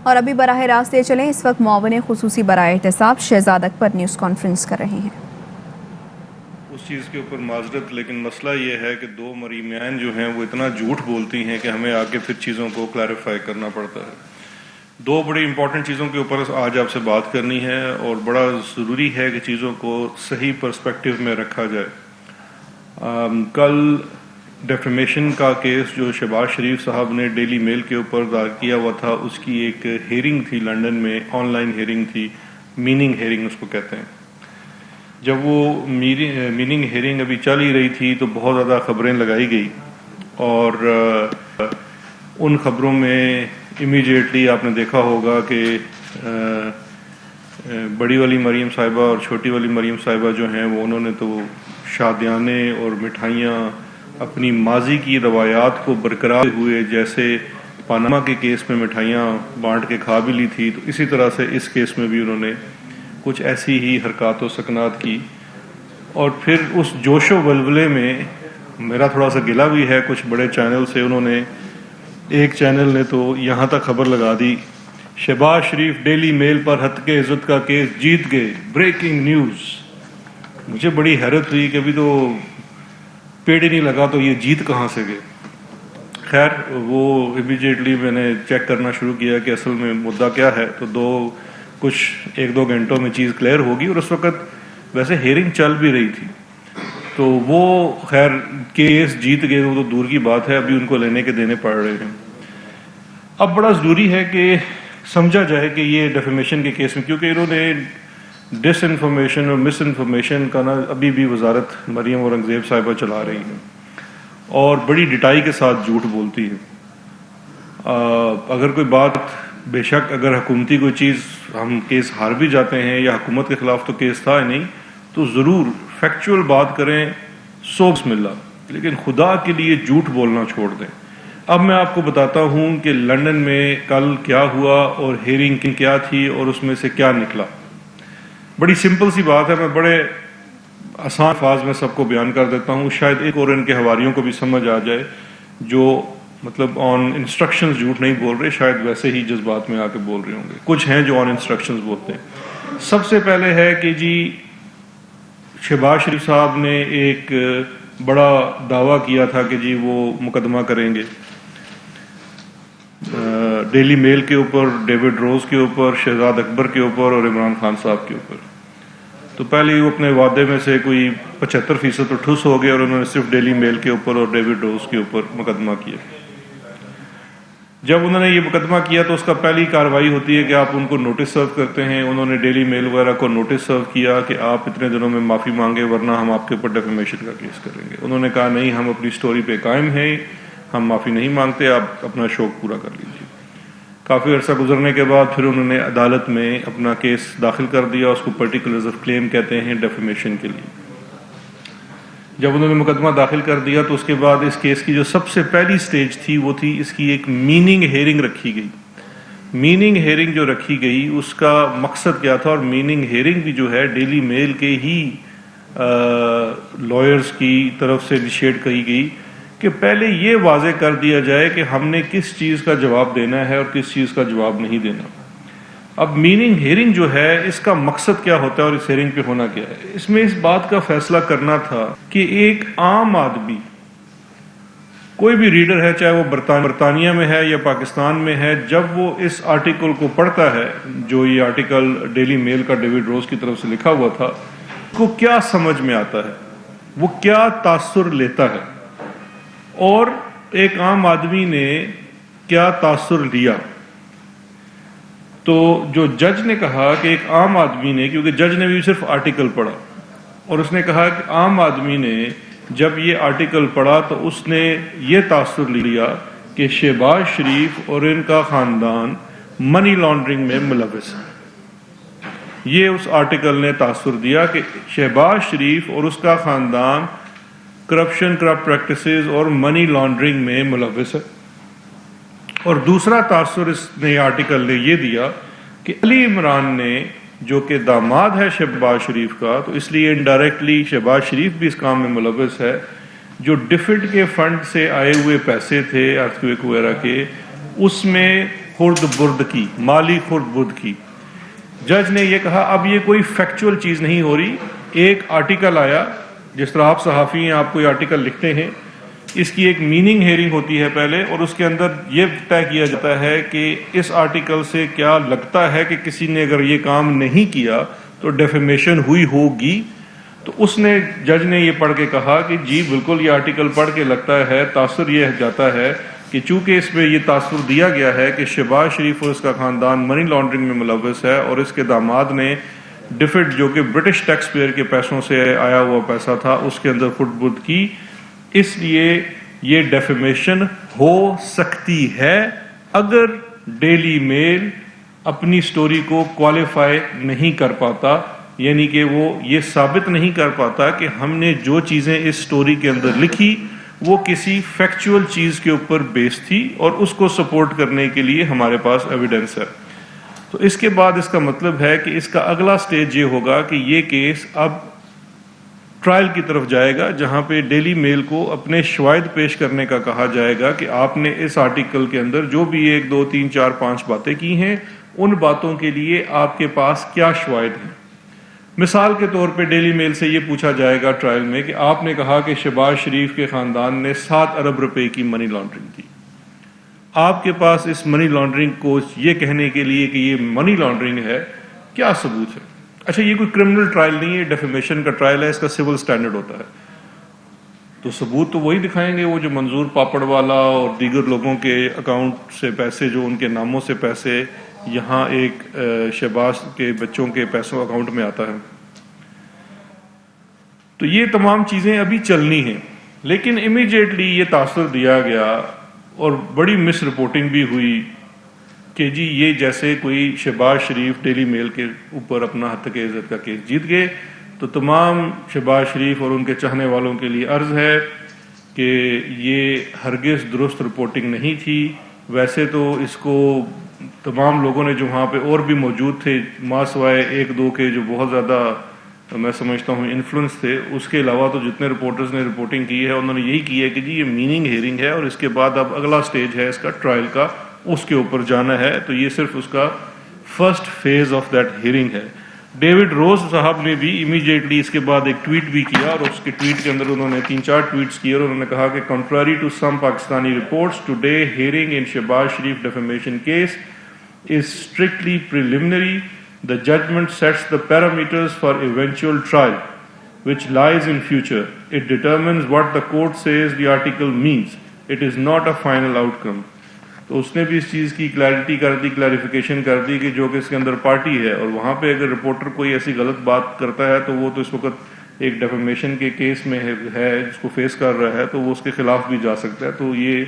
اور ابھی براہ راست یہ چلیں، اس وقت معاون خصوصی برائے احتساب شہزاد اکبر نیوز کانفرنس کر رہے ہیں۔ اس چیز کے اوپر معذرت، لیکن مسئلہ یہ ہے کہ دو مریمین جو ہیں وہ اتنا جھوٹ بولتی ہیں کہ ہمیں آگے پھر چیزوں کو کلیریفائی کرنا پڑتا ہے۔ دو بڑی امپورٹنٹ چیزوں کے اوپر آج آپ سے بات کرنی ہے، اور بڑا ضروری ہے کہ چیزوں کو صحیح پرسپیکٹیو میں رکھا جائے۔ کل ڈیفیمیشن کا کیس جو شہباز شریف صاحب نے ڈیلی میل کے اوپر دائر کیا ہوا تھا، اس کی ایک ہیئرنگ تھی لنڈن میں، آن لائن ہیئرنگ تھی، میننگ ہیئرنگ اس کو کہتے ہیں۔ جب وہ میننگ ہیئرنگ ابھی چل ہی رہی تھی تو بہت زیادہ خبریں لگائی گئی، اور ان خبروں میں امیڈیٹلی آپ نے دیکھا ہوگا کہ بڑی والی مریم صاحبہ اور چھوٹی والی مریم صاحبہ جو ہیں وہ انہوں نے تو شادیانے اور مٹھائیاں اپنی ماضی کی روایات کو برقرار ہوئے، جیسے پاناما کے کیس میں مٹھائیاں بانٹ کے کھا بھی لی تھی، تو اسی طرح سے اس کیس میں بھی انہوں نے کچھ ایسی ہی حرکات و سکنات کی۔ اور پھر اس جوش و ولولے میں میرا تھوڑا سا گلہ بھی ہے کچھ بڑے چینل سے، انہوں نے ایک چینل نے تو یہاں تک خبر لگا دی، شہباز شریف ڈیلی میل پر ہتک عزت کا کیس جیت گئے، بریکنگ نیوز۔ مجھے بڑی حیرت ہوئی کہ ابھی تو پیڑ ہی نہیں لگا تو یہ جیت کہاں سے گئے۔ خیر، وہ امیڈیٹلی میں نے چیک کرنا شروع کیا کہ اصل میں مدعا کیا ہے، تو ایک دو گھنٹوں میں چیز کلیئر ہوگی، اور اس وقت ویسے ہیئرنگ چل بھی رہی تھی، تو وہ خیر کیس جیت گئے، وہ تو دور کی بات ہے، ابھی ان کو لینے کے دینے پڑ رہے ہیں۔ اب بڑا ضروری ہے کہ سمجھا جائے کہ یہ ڈیفیمیشن کے کیس میں، کیونکہ انہوں نے ڈس انفارمیشن اور مس انفارمیشن کا نا ابھی بھی وزارت مریم اورنگزیب صاحبہ چلا رہی ہیں، اور بڑی ڈٹائی کے ساتھ جھوٹ بولتی ہے۔ اگر کوئی بات، بے شک اگر حکومتی کوئی چیز ہم کیس ہار بھی جاتے ہیں، یا حکومت کے خلاف تو کیس تھا ہی نہیں، تو ضرور فیکچول بات کریں، بسم اللہ، لیکن خدا کے لیے جھوٹ بولنا چھوڑ دیں۔ اب میں آپ کو بتاتا ہوں کہ لندن میں کل کیا ہوا، اور ہیئرنگ کیا تھی، اور اس میں سے کیا نکلا۔ بڑی سمپل سی بات ہے، میں بڑے آسان الفاظ میں سب کو بیان کر دیتا ہوں، شاید ایک اور ان کے حواریوں کو بھی سمجھ آ جائے جو مطلب آن انسٹرکشنز جھوٹ نہیں بول رہے، شاید ویسے ہی جذبات میں آ کے بول رہے ہوں گے۔ کچھ ہیں جو آن انسٹرکشنز بولتے ہیں۔ سب سے پہلے ہے کہ جی شہباز شریف صاحب نے ایک بڑا دعویٰ کیا تھا کہ جی وہ مقدمہ کریں گے ڈیلی میل کے اوپر، ڈیوڈ روز کے اوپر، شہزاد اکبر کے اوپر، اور عمران خان صاحب کے اوپر۔ تو پہلے ہی وہ اپنے وعدے میں سے کوئی 75% تو ٹھوس ہو گئے، اور انہوں نے صرف ڈیلی میل کے اوپر اور ڈیوڈ روز کے اوپر مقدمہ کیا۔ جب انہوں نے یہ مقدمہ کیا تو اس کا پہلی کارروائی ہوتی ہے کہ آپ ان کو نوٹس سرو کرتے ہیں۔ انہوں نے ڈیلی میل وغیرہ کو نوٹس سرو کیا کہ آپ اتنے دنوں میں معافی مانگے، ورنہ ہم آپ کے اوپر ڈیفیمیشن کا کیس کریں گے۔ انہوں نے کہا نہیں، ہم اپنی سٹوری پہ قائم ہیں، ہم معافی نہیں مانگتے، آپ اپنا شوق پورا کر لیجیے۔ کافی عرصہ گزرنے کے بعد پھر انہوں نے عدالت میں اپنا کیس داخل کر دیا، اس کو پرٹیکولرز آف کلیم کہتے ہیں، ڈیفیمیشن کے لیے۔ جب انہوں نے مقدمہ داخل کر دیا تو اس کے بعد اس کیس کی جو سب سے پہلی سٹیج تھی وہ تھی اس کی ایک میننگ ہیئرنگ رکھی گئی۔ میننگ ہیئرنگ جو رکھی گئی اس کا مقصد کیا تھا، اور میننگ ہیئرنگ بھی جو ہے ڈیلی میل کے ہی لائرز کی طرف سے انیشیٹ کی گئی کہ پہلے یہ واضح کر دیا جائے کہ ہم نے کس چیز کا جواب دینا ہے اور کس چیز کا جواب نہیں دینا۔ اب میننگ ہیئرنگ جو ہے اس کا مقصد کیا ہوتا ہے اور اس ہیئرنگ پہ ہونا کیا ہے، اس میں اس بات کا فیصلہ کرنا تھا کہ ایک عام آدمی، کوئی بھی ریڈر ہے، چاہے وہ برطانیہ میں ہے یا پاکستان میں ہے، جب وہ اس آرٹیکل کو پڑھتا ہے، جو یہ آرٹیکل ڈیلی میل کا ڈیوڈ روز کی طرف سے لکھا ہوا تھا، اس کو کیا سمجھ میں آتا ہے، وہ کیا تاثر لیتا ہے، اور ایک عام آدمی نے کیا تاثر لیا۔ تو جو جج نے کہا کہ ایک عام آدمی نے، کیونکہ جج نے بھی صرف آرٹیکل پڑھا، اور اس نے کہا کہ عام آدمی نے جب یہ آرٹیکل پڑھا تو اس نے یہ تاثر لیا کہ شہباز شریف اور ان کا خاندان منی لانڈرنگ میں ملوث ہے۔ یہ اس آرٹیکل نے تاثر دیا کہ شہباز شریف اور اس کا خاندان کرپشن، کرپٹ پریکٹسز اور منی لانڈرنگ میں ملوث ہے۔ اور دوسرا تاثر اس نئے آرٹیکل نے یہ دیا کہ علی عمران نے، جو کہ داماد ہے شہباز شریف کا، تو اس لیے انڈائریکٹلی شہباز شریف بھی اس کام میں ملوث ہے، جو ڈیفڈ کے فنڈ سے آئے ہوئے پیسے تھے ارتھ کویک وغیرہ کے، اس میں خرد برد کی، مالی خرد برد کی. جج نے یہ کہا اب یہ کوئی فیکچول چیز نہیں ہو رہی. ایک آرٹیکل آیا، جس طرح آپ صحافی ہیں، آپ کوئی آرٹیکل لکھتے ہیں، اس کی ایک میننگ ہیئرنگ ہوتی ہے پہلے، اور اس کے اندر یہ طے کیا جاتا ہے کہ اس آرٹیکل سے کیا لگتا ہے کہ کسی نے اگر یہ کام نہیں کیا تو ڈیفیمیشن ہوئی ہوگی. تو اس نے، جج نے یہ پڑھ کے کہا کہ جی بالکل یہ آرٹیکل پڑھ کے لگتا ہے، تاثر یہ جاتا ہے کہ چونکہ اس میں یہ تاثر دیا گیا ہے کہ شہباز شریف اور اس کا خاندان منی لانڈرنگ میں ملوث ہے، اور اس کے داماد نے ڈفٹ جو کہ برٹش ٹیکس پیئر کے پیسوں سے آیا ہوا پیسہ تھا اس کے اندر خرد برد کی. اس لیے یہ ڈیفیمیشن ہو سکتی ہے اگر ڈیلی میل اپنی سٹوری کو کوالیفائی نہیں کر پاتا، یعنی کہ وہ یہ ثابت نہیں کر پاتا کہ ہم نے جو چیزیں اس سٹوری کے اندر لکھی وہ کسی فیکچول چیز کے اوپر بیس تھی اور اس کو سپورٹ کرنے کے لیے ہمارے پاس ایویڈنس ہے. تو اس کے بعد اس کا مطلب ہے کہ اس کا اگلا سٹیج یہ ہوگا کہ یہ کیس اب ٹرائل کی طرف جائے گا، جہاں پہ ڈیلی میل کو اپنے شواہد پیش کرنے کا کہا جائے گا کہ آپ نے اس آرٹیکل کے اندر جو بھی 1 2 3 4 5 باتیں کی ہیں ان باتوں کے لیے آپ کے پاس کیا شواہد ہیں. مثال کے طور پہ ڈیلی میل سے یہ پوچھا جائے گا ٹرائل میں کہ آپ نے کہا کہ شہباز شریف کے خاندان نے 7 ارب روپے کی منی لانڈرنگ کی. آپ کے پاس اس منی لانڈرنگ کو یہ کہنے کے لیے کہ یہ منی لانڈرنگ ہے کیا ثبوت ہے؟ اچھا یہ کوئی کرمنل ٹرائل نہیں ہے، ڈیفیمیشن کا ٹرائل ہے، اس کا سول سٹینڈرڈ ہوتا ہے. تو ثبوت تو وہی دکھائیں گے، وہ جو منظور پاپڑ والا اور دیگر لوگوں کے اکاؤنٹ سے پیسے، جو ان کے ناموں سے پیسے یہاں ایک شہباز کے بچوں کے پیسوں اکاؤنٹ میں آتا ہے. تو یہ تمام چیزیں ابھی چلنی ہیں. لیکن امیجیٹلی یہ تاثر دیا گیا اور بڑی مس رپورٹنگ بھی ہوئی کہ جی یہ جیسے کوئی شہباز شریف ڈیلی میل کے اوپر اپنا ہتک عزت کا کیس جیت گئے. تو تمام شہباز شریف اور ان کے چاہنے والوں کے لیے عرض ہے کہ یہ ہرگز درست رپورٹنگ نہیں تھی. ویسے تو اس کو تمام لوگوں نے جو وہاں پہ اور بھی موجود تھے، ماں سوائے 1 2 کے جو بہت زیادہ میں سمجھتا ہوں انفلوئنس تھے، اس کے علاوہ تو جتنے رپورٹرز نے رپورٹنگ کی ہے انہوں نے یہی کی ہے کہ جی یہ میننگ ہیئرنگ ہے اور اس کے بعد اب اگلا سٹیج ہے اس کا ٹرائل کا، اس کے اوپر جانا ہے. تو یہ صرف اس کا first phase of that hearing ہے. ڈیوڈ روز صاحب نے بھی امیجیٹلی اس کے بعد ایک ٹویٹ بھی کیا، اور اس کے ٹویٹ کے اندر انہوں نے 3 4 ٹویٹس کیے اور انہوں نے کہا کہ contrary to some Pakistani reports today hearing in Shahbaz Sharif defamation case is strictly preliminary. The judgment sets the parameters for eventual trial, which lies in future. It determines what the court says the article means. It is not a final outcome. تو اس نے بھی اس چیز کی clarity کر دی، clarification کر دی کہ جو کہ اس کے اندر پارٹی ہے، اور وہاں پہ اگر رپورٹر کوئی ایسی غلط بات کرتا ہے تو وہ تو اس وقت ایک ڈیفیمیشن کے کیس میں ہے جس کو فیس کر رہا ہے، تو وہ اس کے خلاف بھی جا سکتا ہے. تو یہ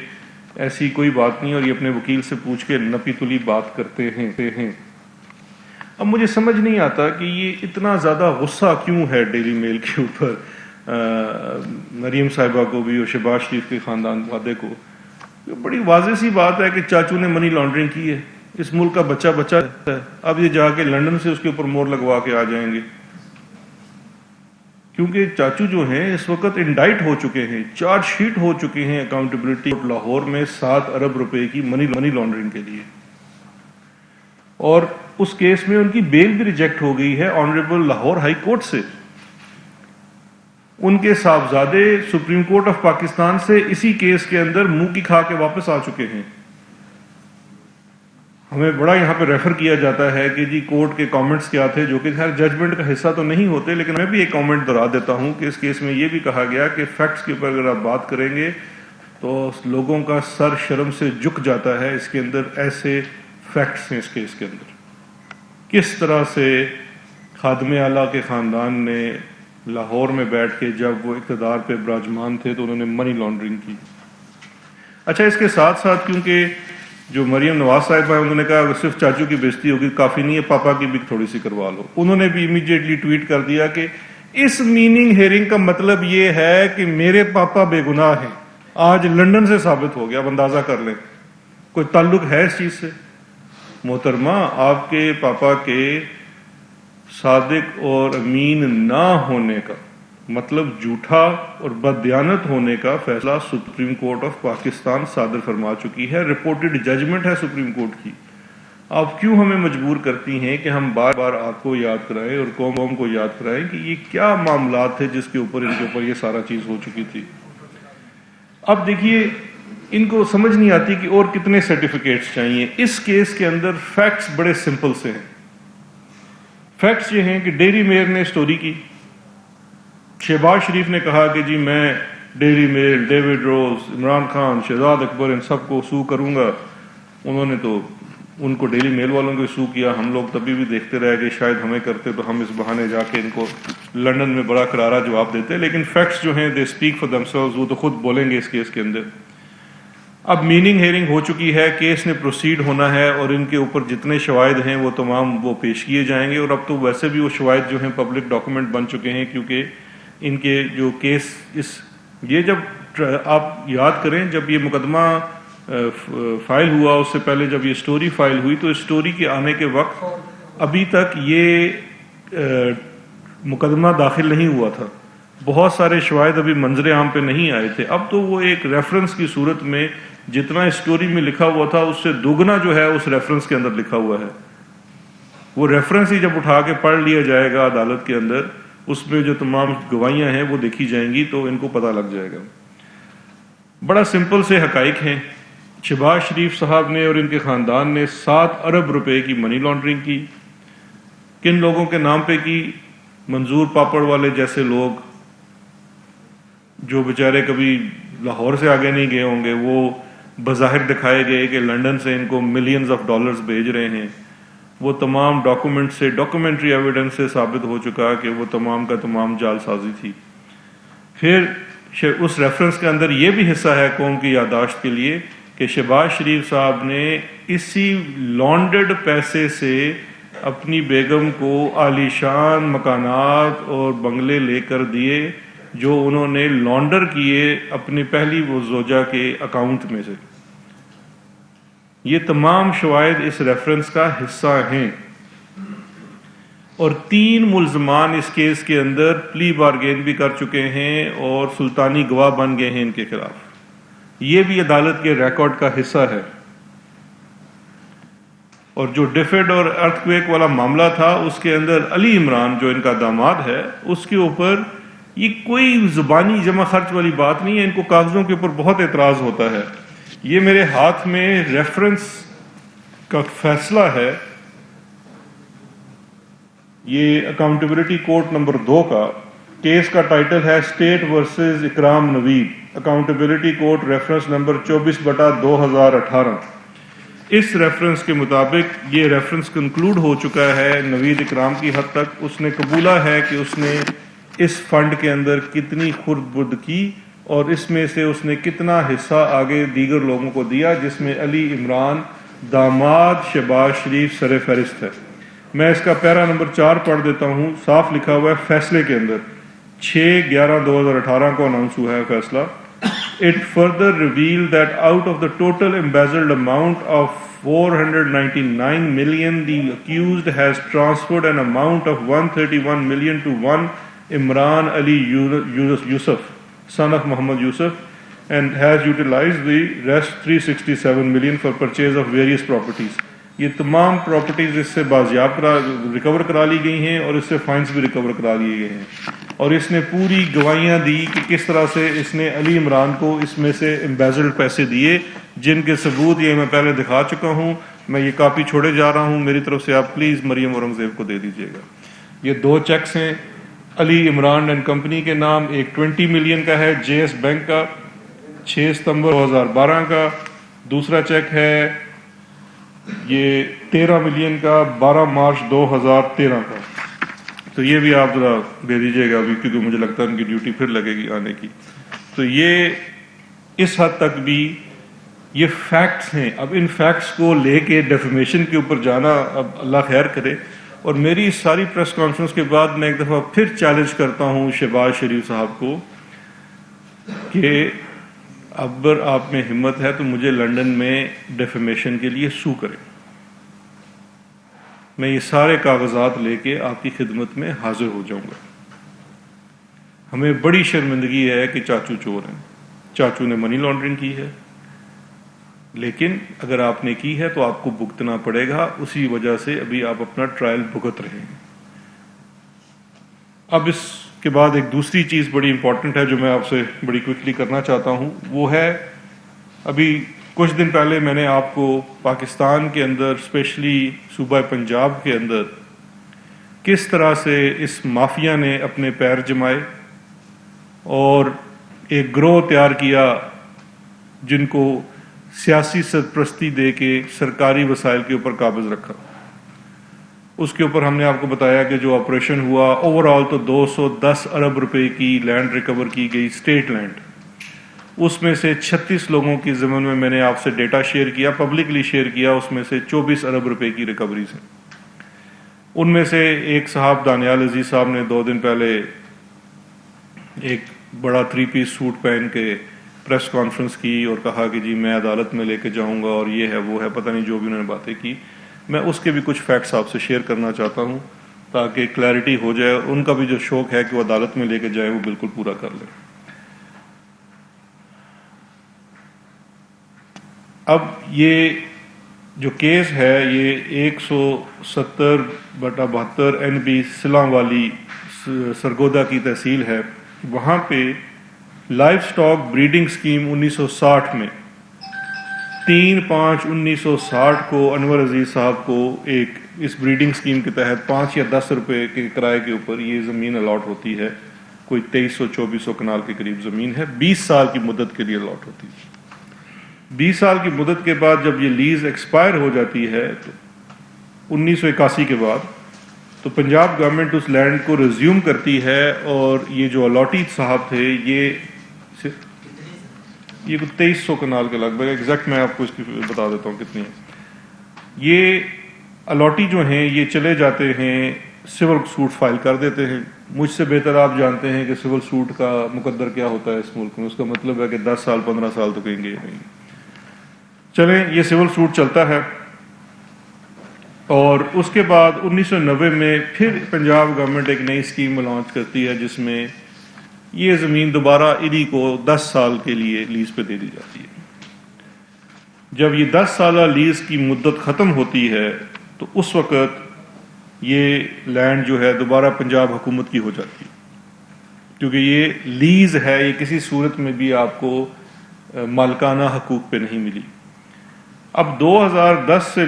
ایسی کوئی بات نہیں، اور یہ اپنے وکیل سے پوچھ کے نپی تلی بات کرتے ہیں. اب مجھے سمجھ نہیں آتا کہ یہ اتنا زیادہ غصہ کیوں ہے ڈیلی میل کے اوپر، مریم صاحبہ کو بھی اور شہباز شریف کے خاندان والے کو. بڑی واضح سی بات ہے کہ چاچو نے منی لانڈرنگ کی ہے، اس ملک کا بچہ ہے. اب یہ جا کے لنڈن سے اس کے اوپر مور لگوا کے آ جائیں گے، کیونکہ چاچو جو ہیں اس وقت انڈائٹ ہو چکے ہیں، چارج شیٹ ہو چکے ہیں اکاؤنٹیبلٹی لاہور میں 7 ارب روپے کی منی لانڈرنگ کے لیے. اور اس کیس میں ان کی بیل بھی ریجیکٹ ہو گئی ہے آنریبل لاہور ہائی کورٹ سے. ان کے صاحبزادے سپریم کورٹ آف پاکستان سے اسی کیس کے اندر منہ کی کھا کے واپس آ چکے ہیں. ہمیں بڑا یہاں پہ ریفر کیا جاتا ہے کہ جی کورٹ کے کامنٹس کیا تھے، جو کہ خیر ججمنٹ کا حصہ تو نہیں ہوتے، لیکن میں بھی ایک کامنٹ دہرا دیتا ہوں کہ اس کیس میں یہ بھی کہا گیا کہ فیکٹس کے اوپر اگر آپ بات کریں گے تو لوگوں کا سر شرم سے جھک جاتا ہے. اس کے اندر ایسے فیکٹس ہیں اس کیس کے اندر، کس طرح سے خادم اعلیٰ کے خاندان نے لاہور میں بیٹھ کے جب وہ اقتدار پہ براجمان تھے تو انہوں نے منی لانڈرنگ کی. اچھا اس کے ساتھ ساتھ کیونکہ جو مریم نواز صاحبہ ہیں انہوں نے کہا اگر صرف چاچو کی بےزتی ہوگی کافی نہیں ہے، پاپا کی بھی تھوڑی سی کروا لو. انہوں نے بھی امیڈیٹلی ٹویٹ کر دیا کہ اس میننگ ہیئرنگ کا مطلب یہ ہے کہ میرے پاپا بے گناہ ہیں. آج لنڈن سے ثابت ہو گیا، اب اندازہ کر لیں کوئی تعلق ہے اس چیز سے. محترمہ آپ کے پاپا کے صادق اور امین نہ ہونے کا مطلب جھوٹا اور بددیانت ہونے کا فیصلہ سپریم کورٹ آف پاکستان صادر فرما چکی ہے، رپورٹڈ ججمنٹ ہے سپریم کورٹ کی۔ آپ کیوں ہمیں مجبور کرتی ہیں کہ ہم بار بار آپ کو یاد کرائیں اور قوم کو یاد کرائیں کہ یہ کیا معاملات تھے جس کے اوپر ان کے اوپر یہ سارا چیز ہو چکی تھی؟ اب دیکھیے، ان کو سمجھ نہیں آتی کہ اور کتنے سرٹیفکیٹس چاہیے۔ اس کیس کے اندر فیکٹس بڑے سمپل سے ہیں۔ فیکٹس یہ ہیں کہ ڈیری میل نے سٹوری کی، شہباز شریف نے کہا کہ جی میں ڈیری میل، ڈیوڈ روز، عمران خان، شہزاد اکبر، ان سب کو سو کروں گا۔ انہوں نے تو ان کو ڈیلی میل والوں کو سو کیا۔ ہم لوگ تبھی بھی دیکھتے رہ گئے، شاید ہمیں کرتے تو ہم اس بہانے جا کے ان کو لندن میں بڑا کرارا جواب دیتے۔ لیکن فیکٹس جو ہیں they speak for them selves, وہ تو خود بولیں گے اس کیس کے اندر۔ اب میننگ ہیئرنگ ہو چکی ہے، کیس نے پروسیڈ ہونا ہے اور ان کے اوپر جتنے شواہد ہیں وہ تمام وہ پیش کیے جائیں گے۔ اور اب تو ویسے بھی وہ شواہد جو ہیں پبلک ڈاکومنٹ بن چکے ہیں، کیونکہ ان کے جو کیس یہ جب آپ یاد کریں جب یہ مقدمہ فائل ہوا، اس سے پہلے جب یہ سٹوری فائل ہوئی تو اس سٹوری کے آنے کے وقت ابھی تک یہ مقدمہ داخل نہیں ہوا تھا، بہت سارے شواہد ابھی منظر عام پہ نہیں آئے تھے۔ اب تو وہ ایک ریفرنس کی صورت میں جتنا اس سٹوری میں لکھا ہوا تھا اس سے دوگنا جو ہے اس ریفرنس کے اندر لکھا ہوا ہے۔ وہ ریفرنس ہی جب اٹھا کے پڑھ لیا جائے گا عدالت کے اندر، اس میں جو تمام گواہیاں ہیں وہ دیکھی جائیں گی تو ان کو پتہ لگ جائے گا۔ بڑا سمپل سے حقائق ہیں۔ شہباز شریف صاحب نے اور ان کے خاندان نے 7 ارب روپے کی منی لانڈرنگ کی۔ کن لوگوں کے نام پہ کی؟ منظور پاپڑ والے جیسے لوگ جو بیچارے کبھی لاہور سے آگے نہیں گئے ہوں گے، وہ بظاہر دکھائے گئے کہ لندن سے ان کو ملینز آف ڈالرز بھیج رہے ہیں۔ وہ تمام ڈاکومنٹ سے، ڈاکومنٹری ایویڈنس سے ثابت ہو چکا کہ وہ تمام کا تمام جعل سازی تھی۔ پھر اس ریفرنس کے اندر یہ بھی حصہ ہے قوم کی یادداشت کے لیے کہ شہباز شریف صاحب نے اسی لانڈرڈ پیسے سے اپنی بیگم کو عالی شان مکانات اور بنگلے لے کر دیے جو انہوں نے لانڈر کیے اپنی پہلی وہ زوجہ کے اکاؤنٹ میں سے۔ یہ تمام شواہد اس ریفرنس کا حصہ ہیں، اور 3 ملزمان اس کیس کے اندر پلی بارگین بھی کر چکے ہیں اور سلطانی گواہ بن گئے ہیں ان کے خلاف۔ یہ بھی عدالت کے ریکارڈ کا حصہ ہے۔ اور جو ڈیفڈ اور ارتھ کویک والا معاملہ تھا اس کے اندر علی عمران جو ان کا داماد ہے، اس کے اوپر یہ کوئی زبانی جمع خرچ والی بات نہیں ہے، ان کو کاغذوں کے اوپر بہت اعتراض ہوتا ہے۔ یہ میرے ہاتھ میں ریفرنس کا فیصلہ ہے، یہ اکاؤنٹیبلٹی کورٹ نمبر 2 کا کیس کا ٹائٹل ہے اسٹیٹ ورسز اکرام نوید، اکاؤنٹیبلٹی کورٹ ریفرنس نمبر 24/2018۔ اس ریفرنس کے مطابق یہ ریفرنس کنکلوڈ ہو چکا ہے نوید اکرام کی حد تک۔ اس نے قبولہ ہے کہ اس نے اس فنڈ کے اندر کتنی خرد برد کی اور اس میں سے اس نے کتنا حصہ آگے دیگر لوگوں کو دیا، جس میں علی عمران داماد شہباز شریف سر فہرست ہے۔ میں اس کا پیرا نمبر 4 پڑھ دیتا ہوں، صاف لکھا ہوا ہے فیصلے کے اندر، 6/11/2018 کو اناؤنس ہوا ہے فیصلہ۔ It further revealed that out of the total embezzled amount of 499 million, the accused has transferred an amount of 131 million to one Imran Ali Yusuf, son of Muhammad Yusuf, and has utilized the rest 367 million for purchase of various properties. یہ تمام properties اس سے بازیاب recover کرا لی گئی ہیں اور اس سے fines بھی ریکور کرا لیے گئے ہیں، اور اس نے پوری گواہیاں دی کہ کس طرح سے اس نے علی عمران کو اس میں سے امبیزلڈ پیسے دیے، جن کے ثبوت یہ میں پہلے دکھا چکا ہوں۔ میں یہ کاپی چھوڑے جا رہا ہوں، میری طرف سے آپ پلیز مریم اورنگزیب کو دے دیجیے گا۔ یہ 2 چیکس ہیں علی عمران اینڈ کمپنی کے نام، ایک 20 ملین کا ہے JS بینک کا 6 ستمبر 2012 کا، دوسرا چیک ہے یہ 13 ملین کا 12 مارچ 2013 کا۔ تو یہ بھی آپ ذرا دے دیجیے گا ابھی، کیونکہ مجھے لگتا ہے ان کی ڈیوٹی پھر لگے گی آنے کی۔ تو یہ اس حد تک بھی یہ فیکٹس ہیں۔ اب ان فیکٹس کو لے کے ڈیفیمیشن کے اوپر جانا، اب اللہ خیر کرے۔ اور میری اس ساری پریس کانفرنس کے بعد میں ایک دفعہ پھر چیلنج کرتا ہوں شہباز شریف صاحب کو کہ اگر آپ میں ہمت ہے تو مجھے لندن میں ڈیفیمیشن کے لیے سو کریں۔ میں یہ سارے کاغذات لے کے آپ کی خدمت میں حاضر ہو جاؤں گا۔ ہمیں بڑی شرمندگی ہے کہ چاچو چور ہیں. چاچو نے منی لانڈرنگ کی ہے، لیکن اگر آپ نے کی ہے تو آپ کو بھگتنا پڑے گا. اسی وجہ سے ابھی آپ اپنا ٹرائل بھگت رہے ہیں. اب اس کے بعد ایک دوسری چیز بڑی امپورٹنٹ ہے جو میں آپ سے بڑی کوئکلی کرنا چاہتا ہوں. وہ ہے ابھی کچھ دن پہلے میں نے آپ کو پاکستان کے اندر اسپیشلی صوبہ پنجاب کے اندر کس طرح سے اس مافیا نے اپنے پیر جمائے اور ایک گروہ تیار کیا جن کو سیاسی سرپرستی دے کے سرکاری وسائل کے اوپر قابض رکھا. اس کے اوپر ہم نے آپ کو بتایا کہ جو آپریشن ہوا اوور آل تو 210 ارب روپے کی لینڈ ریکور کی گئی، اسٹیٹ لینڈ. اس میں سے 36 لوگوں کی ضمن میں نے آپ سے ڈیٹا شیئر کیا، پبلکلی شیئر کیا. اس میں سے 24 ارب روپے کی ریکوریز ہیں. ان میں سے ایک صاحب دانیال عزیز صاحب نے 2 دن پہلے ایک بڑا 3 پیس سوٹ پہن کے پریس کانفرنس کی اور کہا کہ جی میں عدالت میں لے کے جاؤں گا اور یہ ہے وہ ہے، پتہ نہیں جو بھی انہوں نے باتیں کی. میں اس کے بھی کچھ فیکٹس آپ سے شیئر کرنا چاہتا ہوں تاکہ کلیئرٹی ہو جائے. ان کا بھی جو شوق ہے کہ وہ عدالت میں لے کے جائیں وہ بالکل پورا کر لیں. اب یہ جو کیس ہے یہ 170/72 NB سلاں والی سرگودا کی تحصیل ہے. وہاں پہ لائف سٹاک بریڈنگ سکیم 1960 میں 3/5/1960 کو انور عزیز صاحب کو ایک اس بریڈنگ سکیم کے تحت 5 یا 10 روپے کے کرائے کے اوپر یہ زمین الاٹ ہوتی ہے. کوئی 2300-2400 کنال کے قریب زمین ہے. 20 سال کی مدت کے لیے الاٹ ہوتی ہے. 20 سال کی مدت کے بعد جب یہ لیز ایکسپائر ہو جاتی ہے تو 1981 کے بعد تو پنجاب گورنمنٹ اس لینڈ کو ریزیوم کرتی ہے. اور یہ جو الاٹی صاحب تھے یہ 2300 کنال کے لگ بھگ، ایگزیکٹ میں آپ کو اس کی بتا دیتا ہوں کتنی ہے. یہ الاٹی جو ہیں یہ چلے جاتے ہیں سول سوٹ فائل کر دیتے ہیں. مجھ سے بہتر آپ جانتے ہیں کہ سول سوٹ کا مقدر کیا ہوتا ہے اس ملک میں. اس کا مطلب ہے کہ 10 سال 15 سال تو کہیں گے نہیں. چلیں یہ سول سوٹ چلتا ہے اور اس کے بعد 1990 میں پھر پنجاب گورنمنٹ ایک نئی اسکیم لانچ کرتی ہے جس میں یہ زمین دوبارہ انہی کو 10 سال کے لیے لیز پہ دے دی جاتی ہے. جب یہ 10 سالہ لیز کی مدت ختم ہوتی ہے تو اس وقت یہ لینڈ جو ہے دوبارہ پنجاب حکومت کی ہو جاتی ہے، کیونکہ یہ لیز ہے، یہ کسی صورت میں بھی آپ کو مالکانہ حقوق پہ نہیں ملی. اب 2000 سے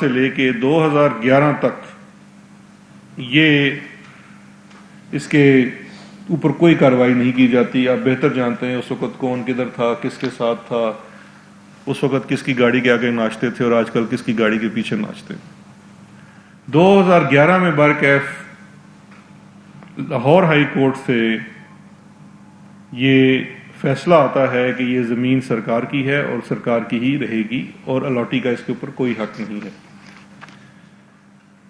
لے کے 2011 تک یہ اس کے اوپر کوئی کارروائی نہیں کی جاتی. آپ بہتر جانتے ہیں اس وقت کون کدھر تھا، کس کے ساتھ تھا، اس وقت کس کی گاڑی کے آگے ناچتے تھے اور آج کل کس کی گاڑی کے پیچھے ناچتے ہیں. 2011 میں برکیف لاہور ہائی کورٹ سے یہ فیصلہ آتا ہے کہ یہ زمین سرکار کی ہے اور سرکار کی ہی رہے گی اور الاٹی کا اس کے اوپر کوئی حق نہیں ہے.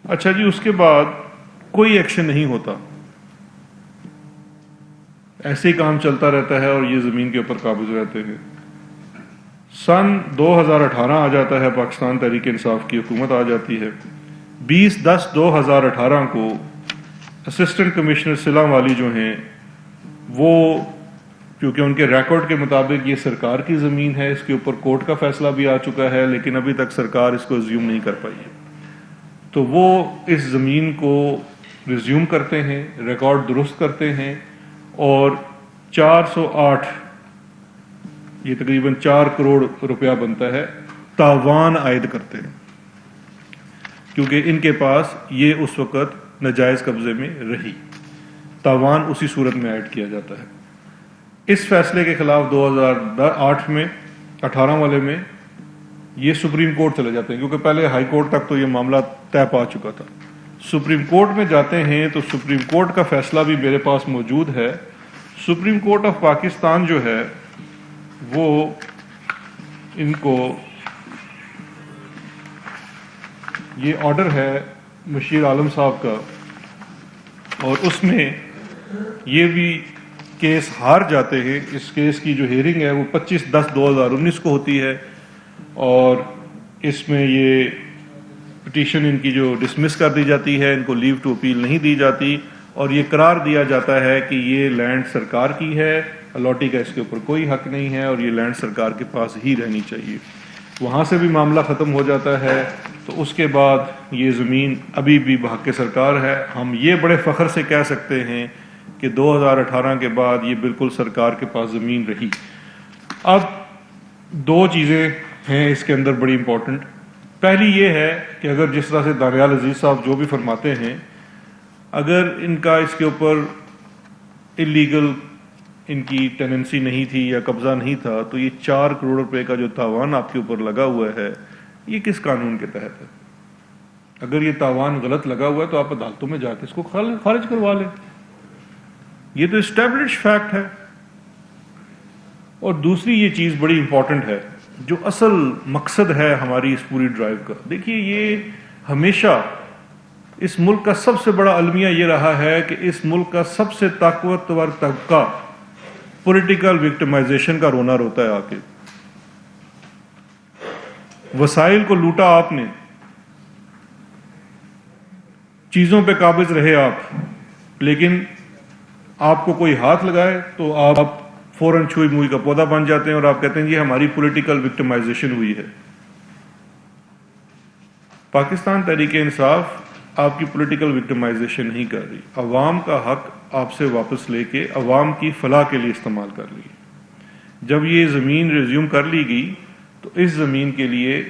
اچھا جی، اس کے بعد کوئی ایکشن نہیں ہوتا، ایسے ہی کام چلتا رہتا ہے اور یہ زمین کے اوپر قابض رہتے ہیں. سن 2018 آ جاتا ہے، پاکستان تحریک انصاف کی حکومت آ جاتی ہے. 20/10/2018 کو اسسٹنٹ کمشنر سلاں والی جو ہیں وہ، کیونکہ ان کے ریکارڈ کے مطابق یہ سرکار کی زمین ہے، اس کے اوپر کورٹ کا فیصلہ بھی آ چکا ہے لیکن ابھی تک سرکار اس کو ریزیوم نہیں کر پائی ہے، تو وہ اس زمین کو ریزیوم کرتے ہیں، ریکارڈ درست کرتے ہیں اور 408، یہ تقریباً 4 کروڑ روپیہ بنتا ہے، تاوان عائد کرتے ہیں، کیونکہ ان کے پاس یہ اس وقت ناجائز قبضے میں رہی. تاوان اسی صورت میں عائد کیا جاتا ہے. اس فیصلے کے خلاف 2008 میں 18 والے میں یہ سپریم کورٹ چلے جاتے ہیں، کیونکہ پہلے ہائی کورٹ تک تو یہ معاملہ طے پا چکا تھا. سپریم کورٹ میں جاتے ہیں تو سپریم کورٹ کا فیصلہ بھی میرے پاس موجود ہے. سپریم کورٹ آف پاکستان جو ہے وہ ان کو یہ آرڈر ہے مشیر عالم صاحب کا، اور اس میں یہ بھی کیس ہار جاتے ہیں. اس کیس کی جو ہیئرنگ ہے وہ 25/10/2019 کو ہوتی ہے اور اس میں یہ پٹیشن ان کی جو ڈسمس کر دی جاتی ہے، ان کو لیو ٹو اپیل نہیں دی جاتی اور یہ قرار دیا جاتا ہے کہ یہ لینڈ سرکار کی ہے، الاٹی کا اس کے اوپر کوئی حق نہیں ہے اور یہ لینڈ سرکار کے پاس ہی رہنی چاہیے. وہاں سے بھی معاملہ ختم ہو جاتا ہے تو اس کے بعد یہ زمین ابھی بھی بحق سرکار ہے. ہم یہ بڑے فخر سے کہہ سکتے ہیں کہ 2018 کے بعد یہ بالکل سرکار کے پاس زمین رہی. اب دو چیزیں ہیں اس کے اندر بڑی امپورٹنٹ. پہلی یہ ہے کہ اگر جس طرح سے دانیال عزیز صاحب جو بھی فرماتے ہیں، اگر ان کا اس کے اوپر اللیگل ان کی ٹیننسی نہیں تھی یا قبضہ نہیں تھا تو یہ 4 کروڑ روپے کا جو تاوان آپ کے اوپر لگا ہوا ہے یہ کس قانون کے تحت ہے؟ اگر یہ تاوان غلط لگا ہوا ہے تو آپ عدالتوں میں جا کے اس کو خارج کروا لیں. یہ تو اسٹیبلش فیکٹ ہے. اور دوسری یہ چیز بڑی امپورٹنٹ ہے جو اصل مقصد ہے ہماری اس پوری ڈرائیو کا. دیکھیے یہ ہمیشہ اس ملک کا سب سے بڑا المیہ یہ رہا ہے کہ اس ملک کا سب سے طاقتور طبقہ پولیٹیکل وکٹمائزیشن کا رونا روتا ہے. آ کے وسائل کو لوٹا آپ نے، چیزوں پہ قابض رہے آپ، لیکن آپ کو کوئی ہاتھ لگائے تو آپ فوراً چھوئی موئی کا پودا بن جاتے ہیں اور آپ کہتے ہیں یہ ہماری پولیٹیکل وکٹمائزیشن ہوئی ہے. پاکستان تحریک انصاف آپ کی پولیٹیکل وکٹمائزیشن نہیں کر رہی. عوام کا حق آپ سے واپس لے کے عوام کی فلاح کے لیے استعمال کر لی. جب یہ زمین ریزیوم کر لی گئی تو اس زمین کے لیے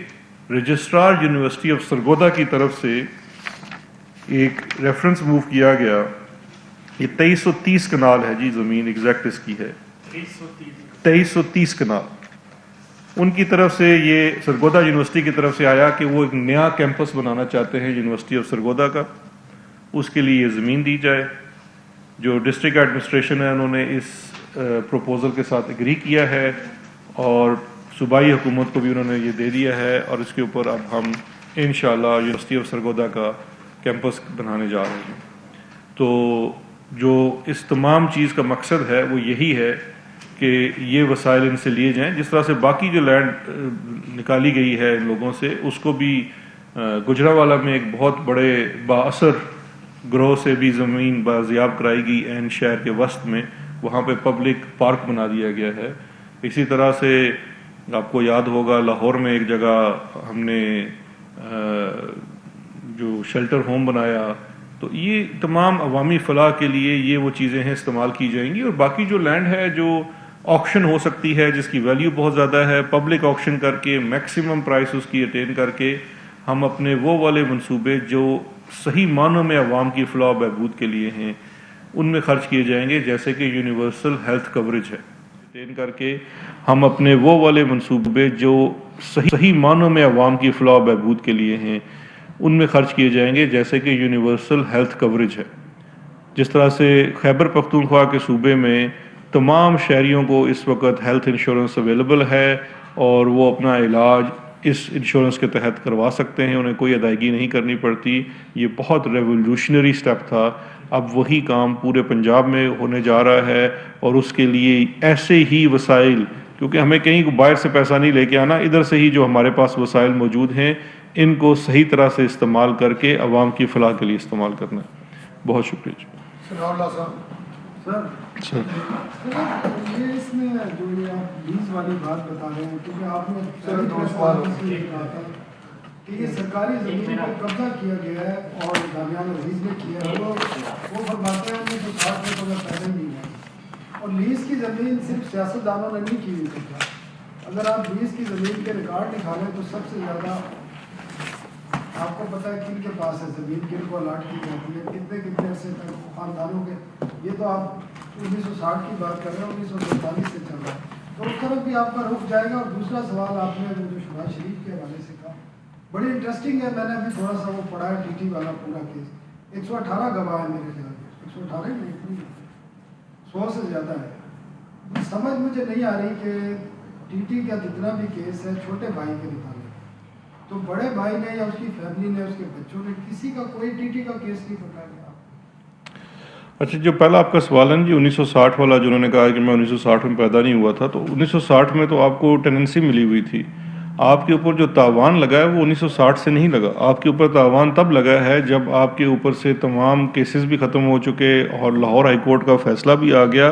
رجسٹرار یونیورسٹی آف سرگودا کی طرف سے ایک ریفرنس موو کیا گیا. یہ 2330 کنال ہے جی زمین، ایگزیکٹ اس کی ہے 2330 کنال. ان کی طرف سے یہ سرگودا یونیورسٹی کی طرف سے آیا کہ وہ ایک نیا کیمپس بنانا چاہتے ہیں یونیورسٹی آف سرگودا کا، اس کے لیے یہ زمین دی جائے. جو ڈسٹرکٹ ایڈمنسٹریشن ہے انہوں نے اس پروپوزل کے ساتھ اگری کیا ہے اور صوبائی حکومت کو بھی انہوں نے یہ دے دیا ہے اور اس کے اوپر اب ہم انشاءاللہ یونیورسٹی آف سرگودا کا کیمپس بنانے جا رہے ہیں. تو جو اس تمام چیز کا مقصد ہے وہ یہی ہے کہ یہ وسائل ان سے لیے جائیں. جس طرح سے باقی جو لینڈ نکالی گئی ہے ان لوگوں سے، اس کو بھی گجرانوالہ میں ایک بہت بڑے بااثر گروہ سے بھی زمین بازیاب کرائی گئی این شہر کے وسط میں، وہاں پہ پبلک پارک بنا دیا گیا ہے. اسی طرح سے آپ کو یاد ہوگا لاہور میں ایک جگہ ہم نے جو شیلٹر ہوم بنایا. تو یہ تمام عوامی فلاح کے لیے یہ وہ چیزیں ہیں استعمال کی جائیں گی. اور باقی جو لینڈ ہے جو آکشن ہو سکتی ہے جس کی ویلیو بہت زیادہ ہے، پبلک آکشن کر کے میکسیمم پرائس اس کی اٹین کر کے ہم اپنے وہ والے منصوبے جو صحیح معنوں میں عوام کی فلاح و بہبود کے لیے ہیں ان میں خرچ کیے جائیں گے. جیسے کہ یونیورسل ہیلتھ کوریج ہے، اٹین کر کے ہم اپنے وہ والے منصوبے جو صحیح معنوں میں عوام کی فلاح و بہبود کے لیے ہیں ان میں خرچ کیے جائیں گے. جیسے کہ یونیورسل ہیلتھ کوریج ہے. جس طرح سے خیبر پختونخوا کے صوبے میں تمام شہریوں کو اس وقت ہیلتھ انشورنس اویلیبل ہے اور وہ اپنا علاج اس انشورنس کے تحت کروا سکتے ہیں، انہیں کوئی ادائیگی نہیں کرنی پڑتی. یہ بہت ریولوشنری سٹیپ تھا. اب وہی کام پورے پنجاب میں ہونے جا رہا ہے اور اس کے لیے ایسے ہی وسائل، کیونکہ ہمیں کہیں باہر سے پیسہ نہیں لے کے آنا، ادھر سے ہی جو ہمارے پاس وسائل موجود ہیں ان کو صحیح طرح سے استعمال کر کے عوام کی فلاح کے لیے استعمال کرنا ہے. بہت شکریہ. سر یہ اس میں جو یہ آپ لیز والی بات بتا رہے ہیں، کیونکہ آپ نے کہا تھا کہ یہ سرکاری زمین پر قبضہ کیا گیا ہے اور دانیال عزیز نے کیا ہے، وہ فرماتے ہیں 1960 میں تو میں پیدا نہیں ہوا. اور لیز کی زمین صرف سیاستدانوں نے نہیں کی ہوئی قبضہ. اگر آپ لیز کی زمین کے ریکارڈ نکالیں تو سب سے زیادہ آپ کو پتہ ہے کن کے پاس ہے زمین، کن کو الاٹ کی جاتی ہے، کتنے عرصے تک خاندانوں کے. یہ تو آپ 1960 کی بات کر رہے ہیں، 1947 سے چل رہا ہے. تو اس طرف بھی آپ کا رخ جائے گا. اور دوسرا سوال آپ نے جو شہباز شریف کے حوالے سے کہا بڑی انٹرسٹنگ ہے. میں نے ابھی تھوڑا سا وہ پڑھا ہے ٹی ٹی والا پورا کیس. 118 گواہ ہے میرے خیال میں، 118 نہیں 100 سے زیادہ ہے. سمجھ مجھے نہیں آ رہی کہ ٹی ٹی کا جتنا بھی کیس ہے چھوٹے بھائی کے متعلق، تو بڑے بھائی نے یا اس کی فیملی نے، اس کے بچوں نے، کسی کا کوئی ٹی ٹی کا کیس نہیں پکڑا گیا. اچھا، جو پہلا آپ کا سوال ہے جی 1960 والا، جو انہوں نے کہا کہ میں 1960 میں پیدا نہیں ہوا تھا، تو 1960 میں تو آپ کو ٹیننسی ملی ہوئی تھی. آپ کے اوپر جو تاوان لگا ہے وہ 1960 سے نہیں لگا. آپ کے اوپر تاوان تب لگا ہے جب آپ کے اوپر سے تمام کیسز بھی ختم ہو چکے اور لاہور ہائی کورٹ کا فیصلہ بھی آ گیا.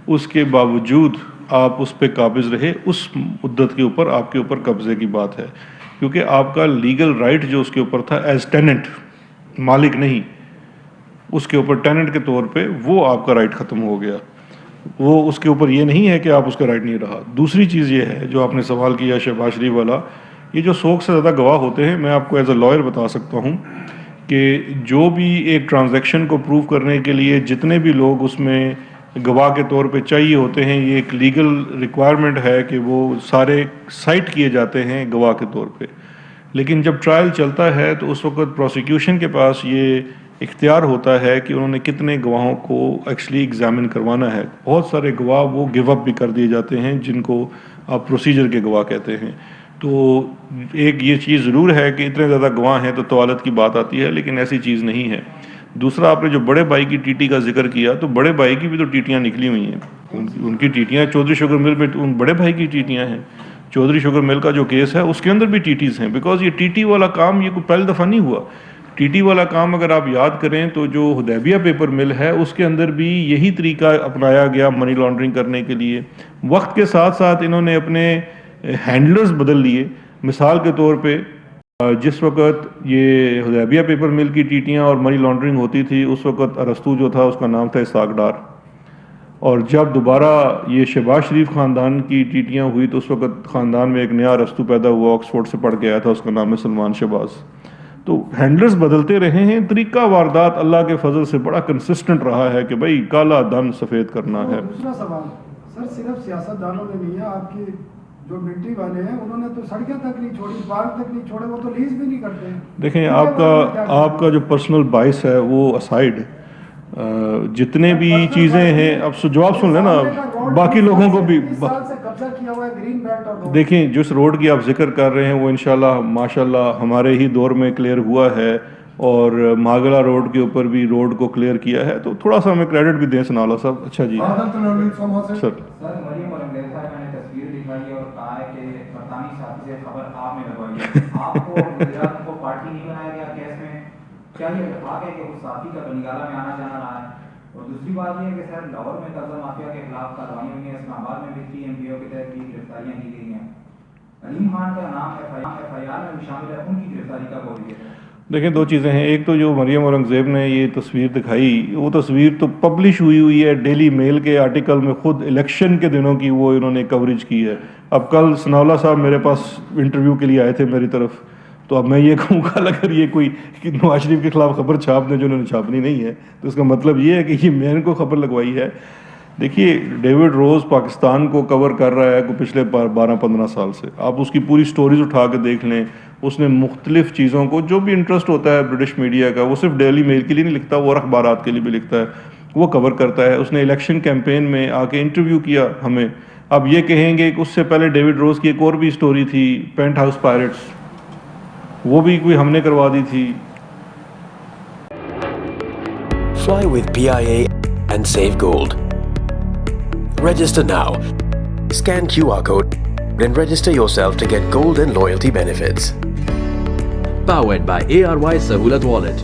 اس کے باوجود آپ اس پہ قابض رہے. اس مدت کے اوپر آپ کے اوپر قبضے کی بات ہے, کیونکہ آپ کا لیگل رائٹ جو اس کے اوپر تھا ایز ٹیننٹ, مالک نہیں, اس کے اوپر ٹیننٹ کے طور پہ وہ آپ کا رائٹ ختم ہو گیا. وہ اس کے اوپر یہ نہیں ہے کہ آپ اس کا رائٹ نہیں رہا. دوسری چیز یہ ہے جو آپ نے سوال کیا شہباز شریف والا, یہ جو 100 سے زیادہ گواہ ہوتے ہیں, میں آپ کو ایز اے لائر بتا سکتا ہوں کہ جو بھی ایک ٹرانزیکشن کو پروف کرنے کے لیے جتنے بھی لوگ اس میں گواہ کے طور پہ چاہیے ہوتے ہیں, یہ ایک لیگل ریکوائرمنٹ ہے کہ وہ سارے سائٹ کیے جاتے ہیں گواہ کے طور پہ. لیکن جب ٹرائل چلتا ہے تو اس وقت پروسیکیوشن کے پاس یہ اختیار ہوتا ہے کہ انہوں نے کتنے گواہوں کو ایکچولی ایگزامن کروانا ہے. بہت سارے گواہ وہ گیو اپ بھی کر دیے جاتے ہیں جن کو آپ پروسیجر کے گواہ کہتے ہیں. تو ایک یہ چیز ضرور ہے کہ اتنے زیادہ گواہ ہیں تو طوالت کی بات آتی ہے, لیکن ایسی چیز نہیں ہے. دوسرا, آپ نے جو بڑے بھائی کی ٹی ٹی کا ذکر کیا, تو بڑے بھائی کی بھی تو ٹیٹیاں نکلی ہوئی ہیں. ان کی ٹیٹیاں چودھری شوگر مل پہ ان بڑے بھائی کی ٹیٹیاں ہیں. چودھری شوگر مل کا جو کیس ہے اس کے اندر بھی ٹی ٹیز ہیں, بیکاز یہ ٹی ٹی والا کام یہ کوئی پہلی دفعہ نہیں ہوا. ٹی ٹی والا کام اگر آپ یاد کریں تو جو حدیبیہ پیپر مل ہے اس کے اندر بھی یہی طریقہ اپنایا گیا منی لانڈرنگ کرنے کے لیے. وقت کے ساتھ ساتھ انہوں نے اپنے ہینڈلرز بدل لیے. مثال کے طور پہ جس وقت یہ حدیبیہ پیپر مل کی ٹیٹیاں اور منی لانڈرنگ ہوتی تھی, اس وقت ارسطو جو تھا اس کا نام تھا اسحاق ڈار, اور جب دوبارہ یہ شہباز شریف خاندان کی ٹیٹیاں ہوئی تو اس وقت خاندان میں ایک نیا ارسطو پیدا ہوا, آکسفورڈ سے پڑھ کے آیا تھا, اس کا نام ہے سلمان شہباز. تو ہینڈلرز بدلتے رہے ہیں. طریقہ واردات اللہ کے فضل سے بڑا کنسسٹنٹ رہا ہے کہ بھائی کالا دھن سفید کرنا ہے. دوسرا سوال سر, صرف سیاست دانوں نے نہیں ہے, آپ کے جو ملٹری والے ہیں انہوں نے تو سڑکیں تک نہیں چھوڑی, پارک تک نہیں چھوڑے, وہ تو لیز بھی نہیں کرتے ہیں. دیکھیں آپ کا جو پرسنل باعث ہے وہ اسائڈ, جتنے بھی چیزیں ہیں, اب جواب سن لینا, باقی لوگوں کو بھی دیکھیں. جس روڈ کی آپ ذکر کر رہے ہیں وہ انشاءاللہ ماشاءاللہ ہمارے ہی دور میں کلیئر ہوا ہے, اور ماگلا روڈ کے اوپر بھی روڈ کو کلیئر کیا ہے, تو تھوڑا سا ہمیں کریڈٹ بھی دیں سنالا صاحب. اچھا جی سر. اور کہا ہے کہ برطانوی ساتھی سے خبر آپ نے لگوائی ہے, آپ کو وزیراعظم کو پارٹی نہیں بنایا گیا کیس میں, کیا یہ اتفاق ہے کہ اس ساتھی کا بنگالہ میں آنا جانا رہا ہے؟ اور دوسری بات یہ ہے کہ سر لاہور میں قبضہ مافیا کے خلاف کارروائیاں ہوئی ہیں, اسلام آباد میں بھی 3 ایم پی او کے تحت بھی گرفتاریاں کی گئی ہیں. علیم خان کا نام ایف آئی آر میں بھی شامل ہے, ان کی گرفتاری کب ہو رہی ہے؟ دیکھیں دو چیزیں ہیں. ایک تو جو مریم اورنگزیب نے یہ تصویر دکھائی, وہ تصویر تو پبلش ہوئی ہے ڈیلی میل کے آرٹیکل میں, خود الیکشن کے دنوں کی وہ انہوں نے کوریج کی ہے. اب کل ثناءاللہ صاحب میرے پاس انٹرویو کے لیے آئے تھے میری طرف, تو اب میں یہ کہوں گا اگر یہ کوئی نواز شریف کے خلاف خبر چھاپ دیں جو انہوں نے چھاپنی نہیں ہے, تو اس کا مطلب یہ ہے کہ یہ میں ان کو خبر لگوائی ہے. دیکھیے ڈیوڈ روز پاکستان کو کور کر رہا ہے پچھلے 12-15 سال سے. آپ اس کی پوری سٹوریز اٹھا کے دیکھ لیں. اس نے مختلف چیزوں کو, جو بھی انٹرسٹ ہوتا ہے برٹش میڈیا کا, وہ صرف ڈیلی میل کے لیے نہیں لکھتا, وہ اور اخبارات کے لیے بھی لکھتا ہے, وہ کور کرتا ہے. اس نے الیکشن کیمپین میں آ کے انٹرویو کیا ہمیں. اب یہ کہیں گے کہ اس سے پہلے ڈیوڈ روز کی ایک اور بھی سٹوری تھی, پینٹ ہاؤس پائرٹس, وہ بھی کوئی ہم نے کروا دی تھی. Fly with PIA and save gold. Register now. Scan QR code and register yourself to get gold and loyalty benefits. Powered by ARY Sahulat Wallet.